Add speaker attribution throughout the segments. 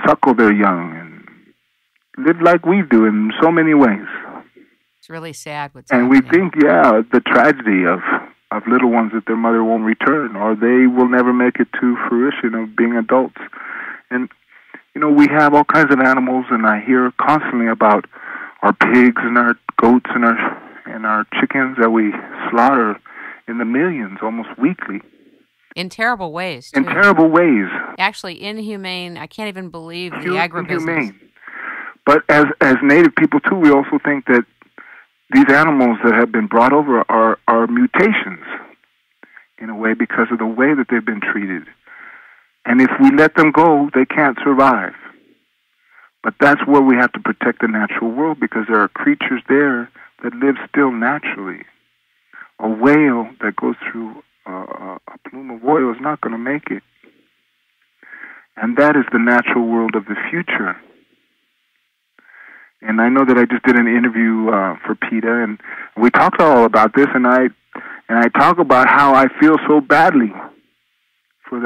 Speaker 1: suckle their young and live like we do in so many ways.
Speaker 2: It's really sad what's
Speaker 1: and
Speaker 2: happening.
Speaker 1: we think, the tragedy of little ones that their mother won't return, or they will never make it to fruition of being adults. And, we have all kinds of animals, and I hear constantly about our pigs and our goats and our chickens that we slaughter in the millions almost weekly.
Speaker 2: In terrible ways, too.
Speaker 1: In terrible ways.
Speaker 2: Actually, inhumane. I can't even believe the agribusiness.
Speaker 1: Inhumane. But as Native people, too, we also think that these animals that have been brought over are mutations, in a way, because of the way that they've been treated. And if we let them go, they can't survive. But that's where we have to protect the natural world, because there are creatures there that live still naturally. A whale that goes through a plume of oil is not going to make it. And that is the natural world of the future. And I know that I just did an interview for PETA, and we talked all about this, and I talk about how I feel so badly for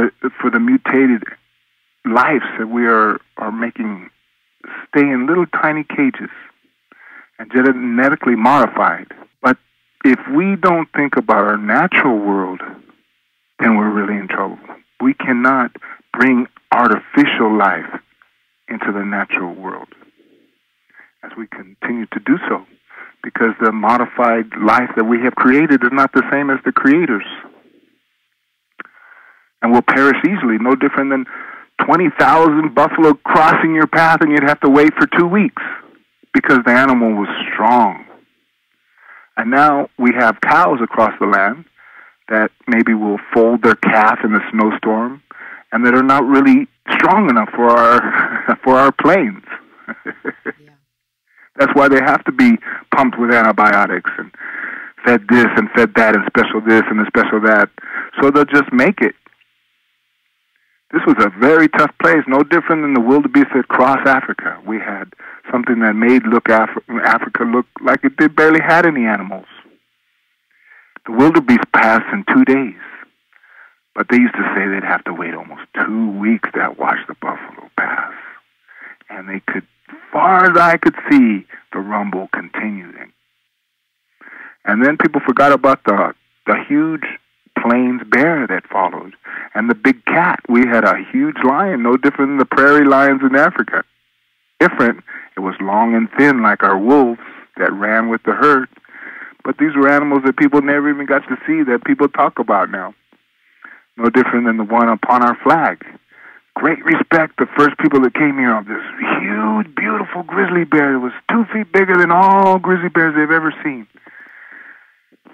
Speaker 1: the mutated lives that we are making stay in little tiny cages and genetically modified. But if we don't think about our natural world, then we're really in trouble. We cannot bring artificial life into the natural world as we continue to do so, because the modified life that we have created is not the same as the creators, and will perish easily, no different than 20,000 buffalo crossing your path, and you'd have to wait for 2 weeks because the animal was strong. And now we have cows across the land that maybe will fold their calf in the snowstorm, and that are not really strong enough for our plains.
Speaker 2: Yeah.
Speaker 1: That's why they have to be pumped with antibiotics and fed this and fed that and special this and special that, so they'll just make it. This was a very tough place, no different than the wildebeest that crossed Africa. We had something that made Africa look like it barely had any animals. The wildebeest passed in 2 days, but they used to say they'd have to wait almost 2 weeks to watch the buffalo pass. And they could, far as I could see, the rumble continued. And then people forgot about the huge plains bear that followed, and the big cat. We had a huge lion, no different than the prairie lions in Africa. Different, it was long and thin like our wolves that ran with the herd. But these were animals that people never even got to see, that people talk about now. No different than the one upon our flag. Great respect, the first people that came here, of this huge, beautiful grizzly bear that was 2 feet bigger than all grizzly bears they've ever seen.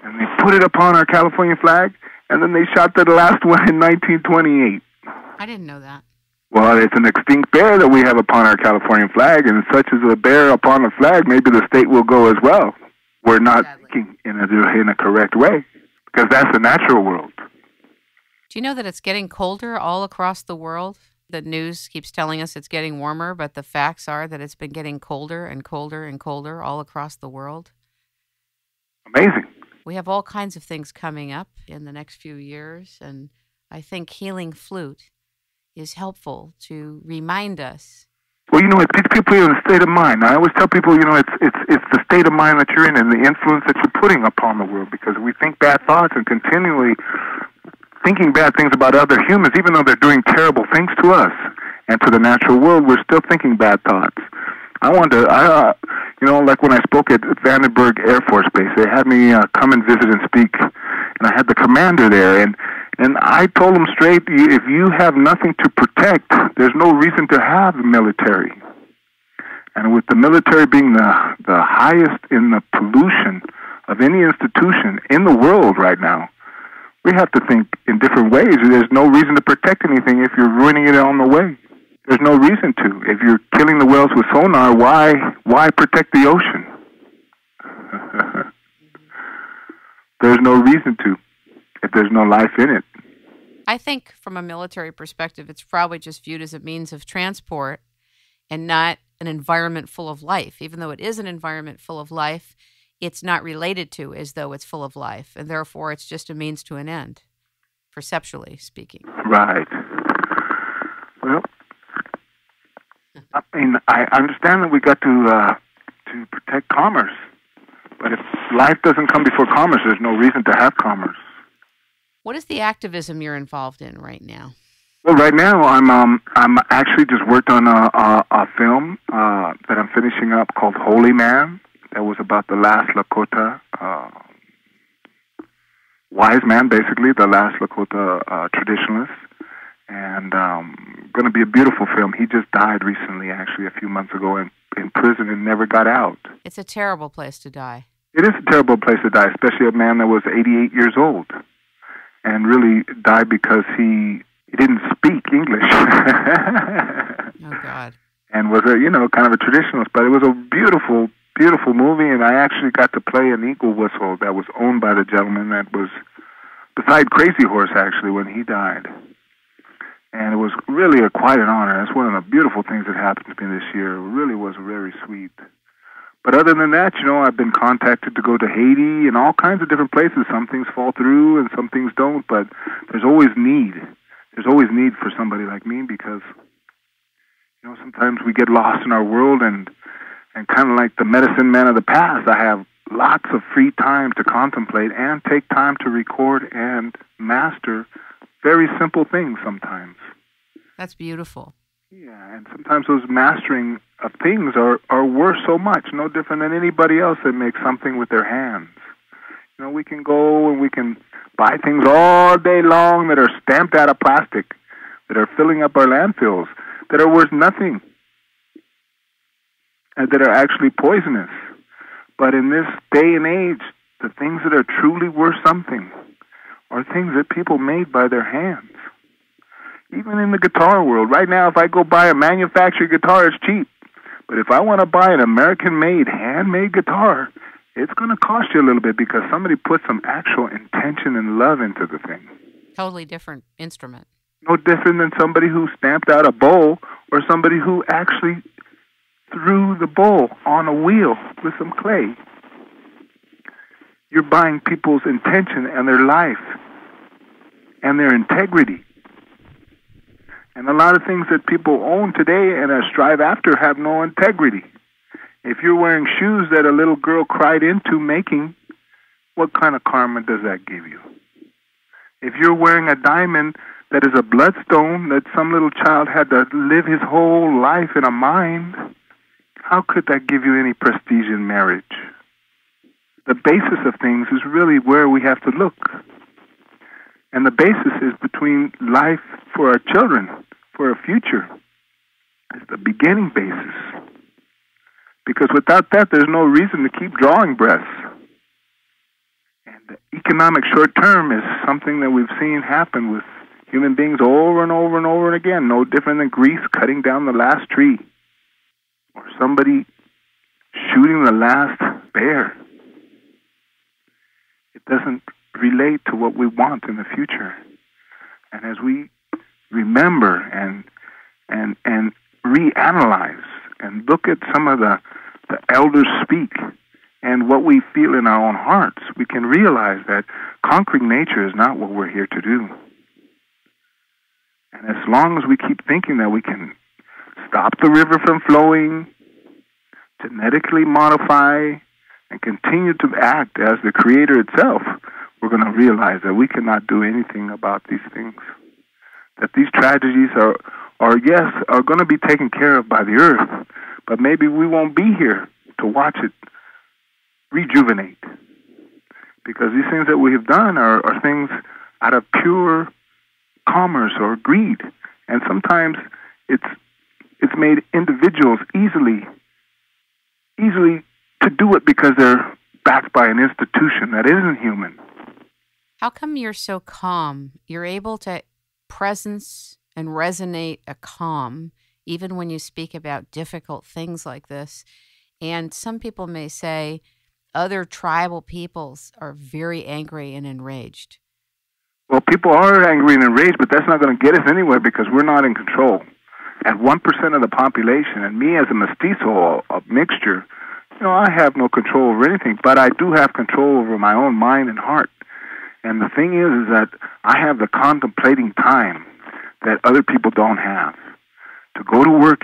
Speaker 1: And they put it upon our California flag, and then they shot the last one in 1928.
Speaker 2: I didn't know that.
Speaker 1: Well, it's an extinct bear that we have upon our California flag, and such as a bear upon the flag, maybe the state will go as well. We're not thinking in a correct way, because that's the natural world.
Speaker 2: Do you know that it's getting colder all across the world? The news keeps telling us it's getting warmer, but the facts are that it's been getting colder and colder and colder all across the world.
Speaker 1: Amazing.
Speaker 2: We have all kinds of things coming up in the next few years, and I think Healing Flute is helpful to remind us.
Speaker 1: Well, it puts people in a state of mind. I always tell people, it's the state of mind that you're in and the influence that you're putting upon the world, because we think bad thoughts and continually thinking bad things about other humans, even though they're doing terrible things to us and to the natural world, we're still thinking bad thoughts. Like when I spoke at Vandenberg Air Force Base, they had me come and visit and speak, and I had the commander there, and I told him straight, if you have nothing to protect, there's no reason to have the military. And with the military being the highest in the pollution of any institution in the world right now, we have to think in different ways. There's no reason to protect anything if you're ruining it on the way. There's no reason to. If you're killing the whales with sonar, why protect the ocean? There's no reason to, if there's no life in it.
Speaker 2: I think from a military perspective, it's probably just viewed as a means of transport and not an environment full of life. Even though it is an environment full of life, it's not related to as though it's full of life, and therefore it's just a means to an end, perceptually speaking.
Speaker 1: Right. Well, I mean, I understand that we got to protect commerce, but if life doesn't come before commerce, there's no reason to have commerce.
Speaker 2: What is the activism you're involved in right now?
Speaker 1: Well, right now I'm actually just worked on a film that I'm finishing up called Holy Man. That was about the last Lakota wise man, basically the last Lakota traditionalist, and going to be a beautiful film. He just died recently, actually a few months ago in prison and never got out.
Speaker 2: It's a terrible place to die.
Speaker 1: It is a terrible place to die, especially a man that was 88 years old and really died because he didn't speak English.
Speaker 2: Oh, God.
Speaker 1: And was kind of a traditionalist, but it was a beautiful, beautiful movie, and I actually got to play an eagle whistle that was owned by the gentleman that was beside Crazy Horse, actually, when he died. And it was really quite an honor. That's one of the beautiful things that happened to me this year. It really was very sweet. But other than that, I've been contacted to go to Haiti and all kinds of different places. Some things fall through and some things don't, but there's always need. There's always need for somebody like me because, sometimes we get lost in our world and kind of like the medicine man of the past, I have lots of free time to contemplate and take time to record and master very simple things sometimes.
Speaker 2: That's beautiful.
Speaker 1: Yeah, and sometimes those mastering of things are worth so much, no different than anybody else that makes something with their hands. We can go and we can buy things all day long that are stamped out of plastic, that are filling up our landfills, that are worth nothing, and that are actually poisonous. But in this day and age, the things that are truly worth something are things that people made by their hands. Even in the guitar world, right now, if I go buy a manufactured guitar, it's cheap. But if I want to buy an American-made, handmade guitar, it's going to cost you a little bit because somebody put some actual intention and love into the thing.
Speaker 2: Totally different instrument.
Speaker 1: No different than somebody who stamped out a bowl or somebody who actually threw the bowl on a wheel with some clay. You're buying people's intention and their life and their integrity. And a lot of things that people own today and strive after have no integrity. If you're wearing shoes that a little girl cried into making, what kind of karma does that give you? If you're wearing a diamond that is a bloodstone that some little child had to live his whole life in a mine, how could that give you any prestige in marriage? The basis of things is really where we have to look. And the basis is between life for our children, for our future. It's the beginning basis. Because without that, there's no reason to keep drawing breaths. And the economic short term is something that we've seen happen with human beings over and over and over and again, no different than Greece cutting down the last tree or somebody shooting the last bear. It doesn't relate to what we want in the future. And as we remember and reanalyze and look at some of the elders speak and what we feel in our own hearts, we can realize that conquering nature is not what we're here to do. And as long as we keep thinking that we can stop the river from flowing, genetically modify, and continue to act as the Creator itself, we're going to realize that we cannot do anything about these things. That these tragedies are going to be taken care of by the earth, but maybe we won't be here to watch it rejuvenate. Because these things that we have done are things out of pure commerce or greed. And sometimes it's made individuals easily to do it because they're backed by an institution that isn't human.
Speaker 2: How come you're so calm? You're able to presence and resonate a calm even when you speak about difficult things like this. And some people may say other tribal peoples are very angry and enraged.
Speaker 1: Well, people are angry and enraged, but that's not going to get us anywhere because we're not in control. At 1% of the population, and me as a mestizo, a mixture, I have no control over anything, but I do have control over my own mind and heart. And the thing is that I have the contemplating time that other people don't have. To go to work